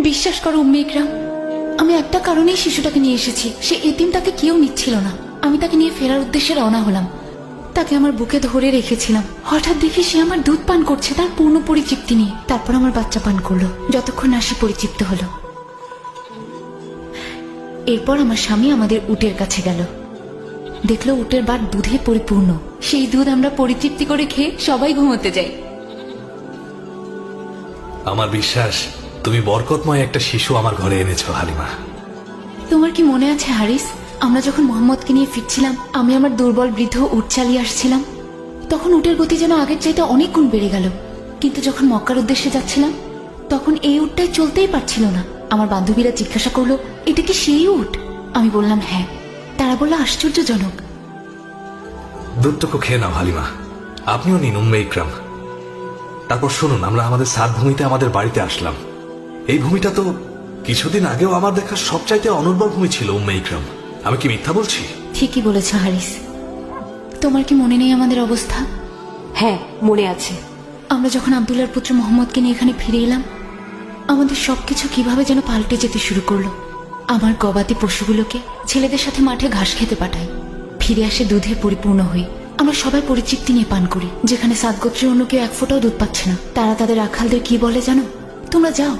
বিশ্বাস করো উম্মে ইকরাম, আমি একটা কারণেই শিশুটাকে নিয়ে এসেছি। সে এতিমটাকে কেউ নিচ্ছিল না। আমি তাকে নিয়ে ফেরার উদ্দেশ্যে রওনা হলাম। তাকে আমার বুকে ধরে রেখেছিলাম। হঠাৎ দেখি সে আমার দুধ পান করছে, তার পূর্ণ পরিচিপ্তি নিয়ে। তারপর আমার বাচ্চা পান করলো, যতক্ষণ না সে পরিচিপ্ত হলো। এরপর আমার স্বামী আমাদের উটের কাছে গেল। দেখলো উটের বাট দুধে পরিপূর্ণ। সেই দুধ আমরা পরিতৃপ্তি করে খেয়ে সবাই ঘুমোতে যাই। আমার বিশ্বাস তুমি বরকতময় একটা শিশু আমার ঘরে এনেছো হালিমা। তোমার কি মনে আছে হারিস, আমরা যখন মোহাম্মদকে নিয়ে ফিরছিলাম, আমি আমার দুর্বল বৃদ্ধ উট চালিয়ে আসছিলাম, তখন উটের গতি যেন আগের চাইতে অনেক গুণ বেড়ে গেল। কিন্তু যখন মক্কার উদ্দেশ্যে যাচ্ছিলাম, তখন এই উটটাই চলতেই পারছিল না। আমার বান্ধবীরা জিজ্ঞাসা করলো, এটা কি সেই উট? আমি বললাম হ্যাঁ। তারা বলল আশ্চর্যজনক। দুধটুকু খেয়ে নাও হালিমা, আপনিও নিন উম্মে ইকরাম। তারপর শুনুন, আমরা আমাদের সাত ভূমিতে আমাদের বাড়িতে আসলাম। এই ভূমিটা তো কিছুদিন আগেও আমার দেখা সবচাইতে অনুর্বর ভূমি ছিল উম্মে ইকরাম। আমি কি মিথ্যা বলছি? ঠিকই বলেছ হারিস। তোমার কি মনে নেই আমাদের অবস্থা? হ্যাঁ, মনে আছে। আমরা যখন আব্দুল্লাহর পুত্র মোহাম্মদকে নিয়ে এখানে ফিরে এলাম, আমাদের সবকিছু কিভাবে যেন পাল্টে যেতে শুরু করলো। আমার গবাদি পশুগুলোকে ছেলেদের সাথে মাঠে ঘাস খেতে পাঠাই, ফিরে আসে দুধে পরিপূর্ণ হই। আমরা সবাই পরিচিপ্তি নিয়ে পান করি। যেখানে সাত গোত্রের অন্য কেউ এক ফোঁটাও দুধ পাচ্ছে না, তারা তাদের রাখালদের কি বলে জানো? তোমরা যাও,